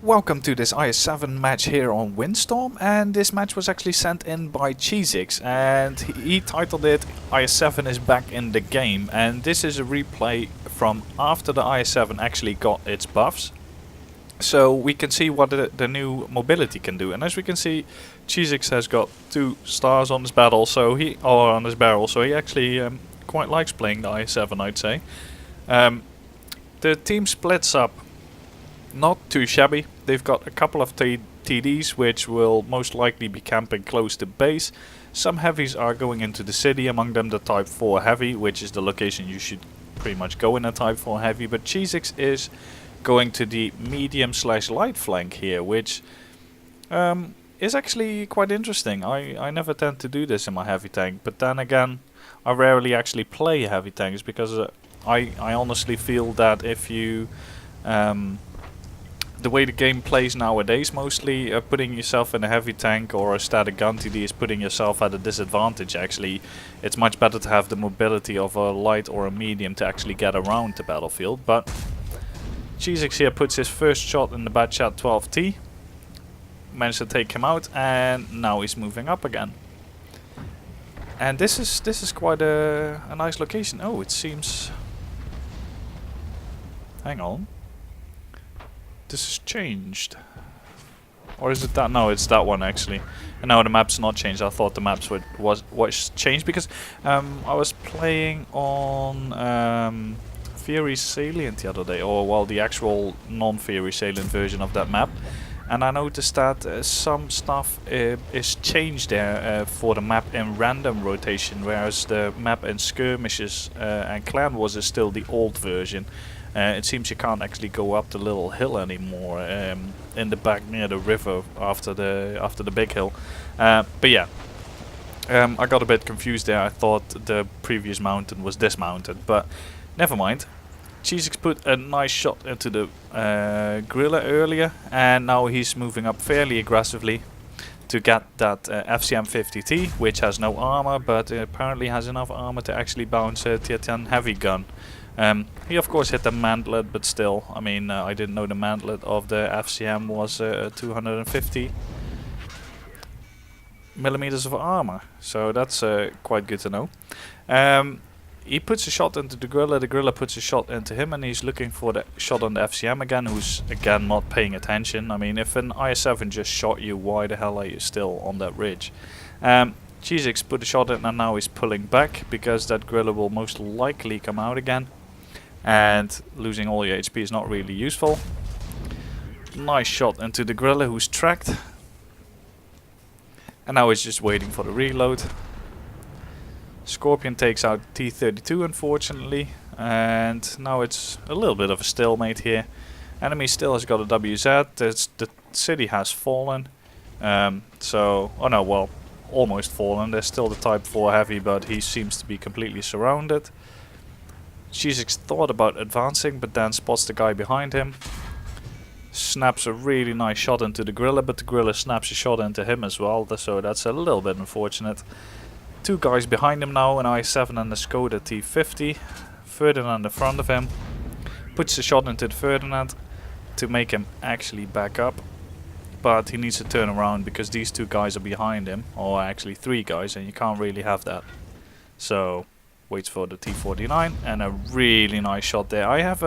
Welcome to this IS-7 match here on Windstorm, and this match was actually sent in by Cheezix, and he titled it IS-7 is back in the game, and this is a replay from after the IS-7 actually got its buffs. So we can see what the new mobility can do, and as we can see, Cheezix has got 2 stars on his barrel, so he actually quite likes playing the IS-7, I'd say. The team splits up not too shabby. They've got a couple of TDs which will most likely be camping close to base. Some heavies are going into the city, among them the Type 4 heavy, which is the location you should pretty much go in a Type 4 heavy. But Cheezix is going to the medium/light flank here, which is actually quite interesting. I never tend to do this in my heavy tank, but then again I rarely actually play heavy tanks because I honestly feel that if you the way the game plays nowadays, mostly putting yourself in a heavy tank or a static gun TD is putting yourself at a disadvantage. Actually, it's much better to have the mobility of a light or a medium to actually get around the battlefield. But Cheezix here puts his first shot in the Batchat 12T, managed to take him out, and now he's moving up again. And this is quite a nice location. Oh, it seems. Hang on. This has changed. Or is it that? No, it's that one actually. And no, the map's not changed. I thought the maps was changed because I was playing on Fury Salient the other day, or well, the actual non-Fury Salient version of that map. And I noticed that some stuff is changed there for the map in random rotation, whereas the map in skirmishes and clan wars is still the old version. It seems you can't actually go up the little hill anymore in the back near the river after the big hill. But yeah, I got a bit confused there. I thought the previous mountain was this mountain, but never mind. Cheezix put a nice shot into the gorilla earlier, and now he's moving up fairly aggressively to get that FCM 50T, which has no armor, but apparently has enough armor to actually bounce a tier 10 heavy gun. He of course hit the mantlet, but still, I mean, I didn't know the mantlet of the FCM was 250 millimeters of armor, so that's quite good to know. He puts a shot into the gorilla puts a shot into him, and he's looking for the shot on the FCM again, who's again not paying attention. I mean, if an IS-7 just shot you, why the hell are you still on that ridge? Cheezix put a shot in, and now he's pulling back because that gorilla will most likely come out again. And losing all your HP is not really useful. Nice shot into the gorilla, who's tracked. And now he's just waiting for the reload. Scorpion takes out T-32 unfortunately. And now it's a little bit of a stalemate here. Enemy still has got a WZ. The city has fallen. Oh no, well, almost fallen. There's still the Type 4 heavy, but he seems to be completely surrounded. Cheezix thought about advancing, but then spots the guy behind him. Snaps a really nice shot into the gorilla, but the gorilla snaps a shot into him as well, so that's a little bit unfortunate. 2 guys behind him now, an IS-7 and a Skoda T50. Ferdinand in front of him. Puts a shot into the Ferdinand to make him actually back up. But he needs to turn around because these 2 guys are behind him, or actually 3 guys, and you can't really have that. So waits for the T49, and a really nice shot there. I have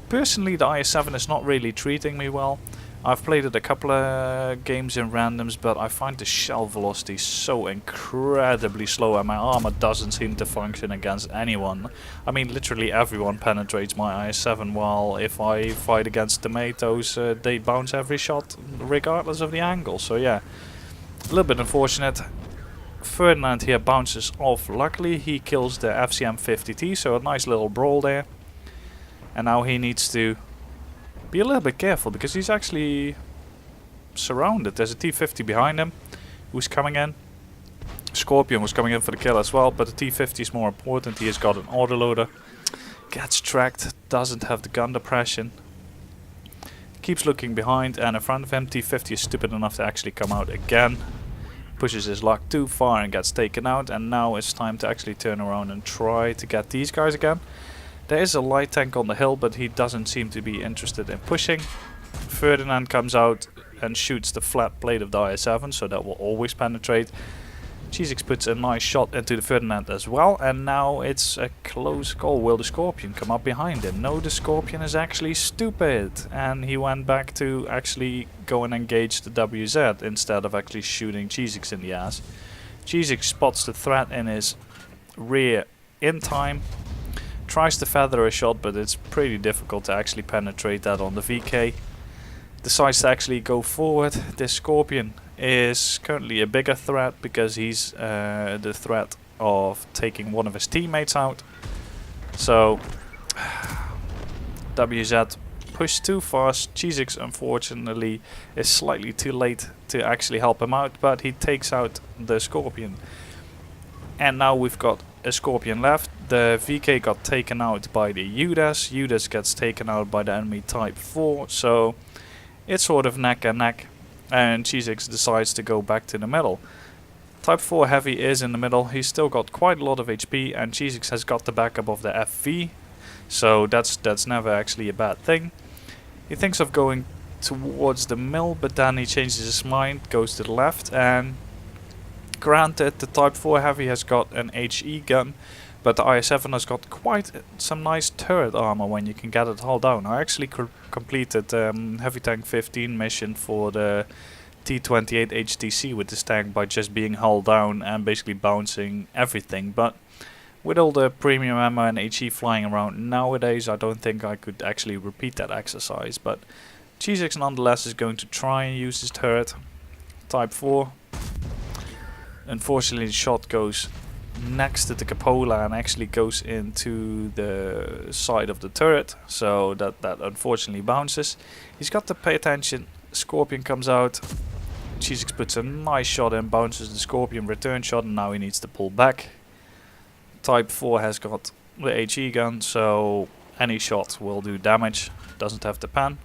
personally, the IS-7 is not really treating me well. I've played it a couple of games in randoms, but I find the shell velocity so incredibly slow, and my armor doesn't seem to function against anyone. I mean, literally everyone penetrates my IS-7, while if I fight against tomatoes, they bounce every shot regardless of the angle. So yeah, a little bit unfortunate. Ferdinand here bounces off. Luckily he kills the FCM 50T, so a nice little brawl there. And now he needs to be a little bit careful because he's actually surrounded. There's a T50 behind him who's coming in. Scorpion was coming in for the kill as well, but the T50 is more important. He has got an autoloader. Gets tracked, doesn't have the gun depression. Keeps looking behind, and in front of him T50 is stupid enough to actually come out again. Pushes his luck too far and gets taken out, and now it's time to actually turn around and try to get these guys again. There is a light tank on the hill, but he doesn't seem to be interested in pushing. Ferdinand comes out and shoots the flat plate of the IS-7, so that will always penetrate. Cheezix puts a nice shot into the Ferdinand as well, and now it's a close call. Will the Scorpion come up behind him? No, the Scorpion is actually stupid, and he went back to actually go and engage the WZ instead of actually shooting Cheezix in the ass. Cheezix spots the threat in his rear in time, tries to feather a shot, but it's pretty difficult to actually penetrate that on the VK. Decides to actually go forward. This Scorpion is currently a bigger threat because he's the threat of taking one of his teammates out. So WZ pushed too fast. Cheezix unfortunately is slightly too late to actually help him out, but he takes out the Scorpion. And now we've got a Scorpion left. The VK got taken out by the UDAS. UDAS gets taken out by the enemy Type 4. So it's sort of neck and neck. And Cheezix decides to go back to the middle. Type 4 Heavy is in the middle. He's still got quite a lot of HP, and Cheezix has got the backup of the FV. So that's never actually a bad thing. He thinks of going towards the mill, but then he changes his mind, goes to the left, and granted the Type 4 Heavy has got an HE gun, but the IS-7 has got quite some nice turret armor when you can get it hull down. I actually completed Heavy Tank 15 mission for the T28 HTC with this tank by just being hull down and basically bouncing everything. But with all the premium ammo and HE flying around nowadays, I don't think I could actually repeat that exercise. But Cheezix nonetheless is going to try and use his turret. Type 4. Unfortunately the shot goes next to the cupola and actually goes into the side of the turret, so that unfortunately bounces. He's got to pay attention. Scorpion comes out. Cheezix puts a nice shot in, bounces the Scorpion return shot, and now he needs to pull back. Type 4 has got the HE gun, so any shot will do damage, doesn't have to pan.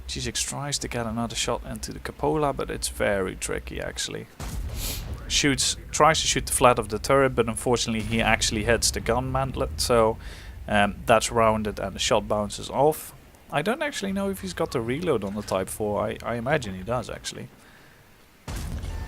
Cheezix tries to get another shot into the cupola, but it's very tricky actually. Tries to shoot the flat of the turret, but unfortunately he actually hits the gun mantlet, so that's rounded and the shot bounces off. I don't actually know if he's got the reload on the Type 4, I imagine he does actually.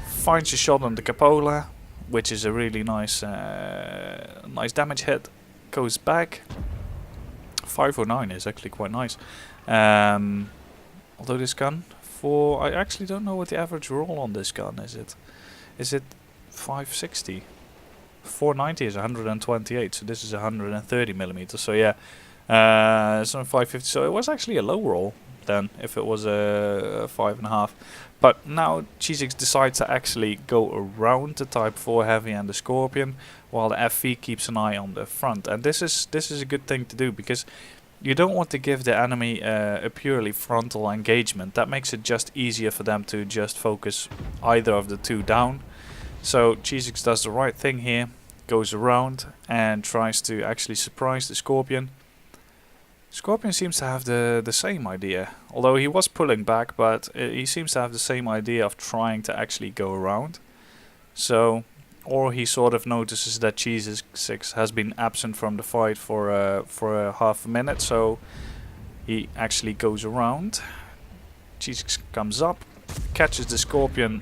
Finds a shot on the cupola, which is a really nice nice damage hit. Goes back. 509 is actually quite nice. Although this gun, I actually don't know what the average roll on this gun is. Is it 560? 490 is 128, so this is 130 millimeters. So yeah, it's on 550. So it was actually a low roll then, if it was a 5.5. But now Cheezix decides to actually go around the Type 4 Heavy and the Scorpion, while the FV keeps an eye on the front. And this is a good thing to do, because you don't want to give the enemy a purely frontal engagement. That makes it just easier for them to just focus either of the two down. So Cheezix does the right thing here, goes around and tries to actually surprise the Scorpion. Scorpion seems to have the same idea, although he was pulling back, but he seems to have the same idea of trying to actually go around. So, or he sort of notices that Cheezix has been absent from the fight for a half a minute, so he actually goes around. Cheezix comes up, catches the Scorpion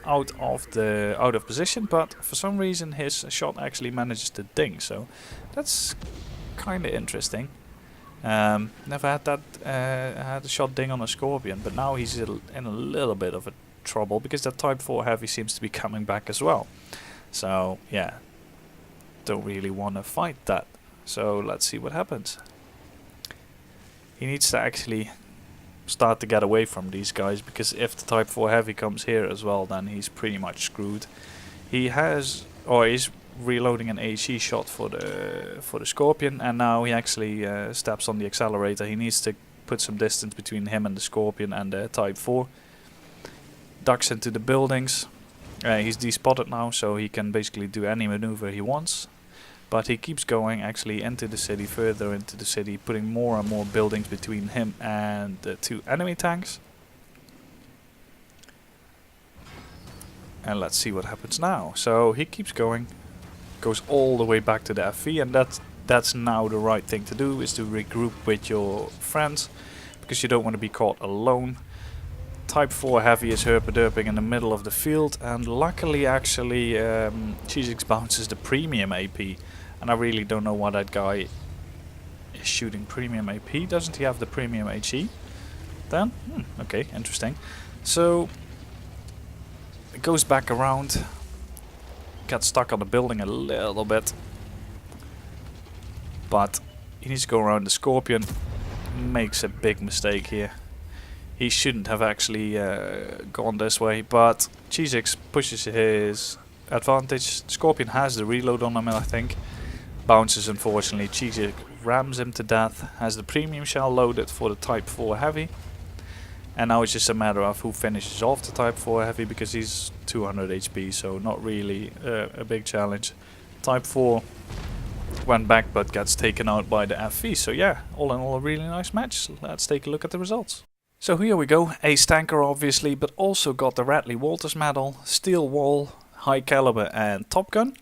out of position, but for some reason his shot actually manages to ding, so that's kind of interesting. Never had that had a shot ding on a Scorpion, but now he's in a little bit of a trouble because that Type 4 Heavy seems to be coming back as well. So yeah, don't really want to fight that. So let's see what happens. He needs to actually start to get away from these guys, because if the Type 4 Heavy comes here as well, then he's pretty much screwed. He has, or he's reloading an HE shot for the Scorpion, and now he actually steps on the accelerator. He needs to put some distance between him and the Scorpion and the Type 4. Ducks into the buildings. He's despotted now, so he can basically do any maneuver he wants. But he keeps going actually into the city, further into the city, putting more and more buildings between him and the two enemy tanks. And let's see what happens now. So he keeps going, goes all the way back to the FV, and that's now the right thing to do, is to regroup with your friends. because you don't want to be caught alone. Type 4 Heavy is herpa-derping in the middle of the field, and luckily actually Cheezix bounces the premium AP, and I really don't know why that guy is shooting premium AP. Doesn't he have the premium HE then? Okay, interesting. So it goes back around, got stuck on the building a little bit, but he needs to go around the Scorpion. Makes a big mistake here. He shouldn't have actually gone this way, but Cheezix pushes his advantage. Scorpion has the reload on him, I think. Bounces, unfortunately. Cheezix rams him to death. Has the premium shell loaded for the Type 4 Heavy. And now it's just a matter of who finishes off the Type 4 Heavy, because he's 200 HP, so not really a big challenge. Type 4 went back but gets taken out by the FV. So yeah, all in all a really nice match. Let's take a look at the results. So here we go, Ace Tanker obviously, but also got the Radley Walters medal, Steel Wall, High Caliber and Top Gun.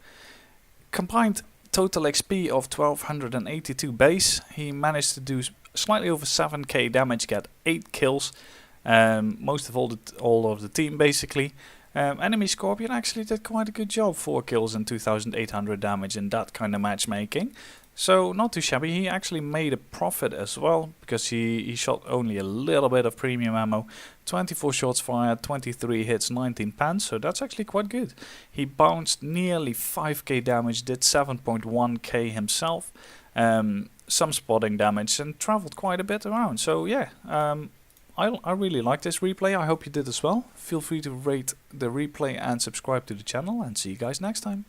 Combined total XP of 1282 base. He managed to do slightly over 7k damage, get 8 kills. Most of all of the team basically. Enemy Scorpion actually did quite a good job, 4 kills and 2800 damage in that kind of matchmaking. So not too shabby. He actually made a profit as well, because he shot only a little bit of premium ammo. 24 shots fired, 23 hits, 19 pans, so that's actually quite good. He bounced nearly 5k damage, did 7.1k himself, some spotting damage, and traveled quite a bit around. So yeah, I really like this replay. I hope you did as well. Feel free to rate the replay and subscribe to the channel, and see you guys next time.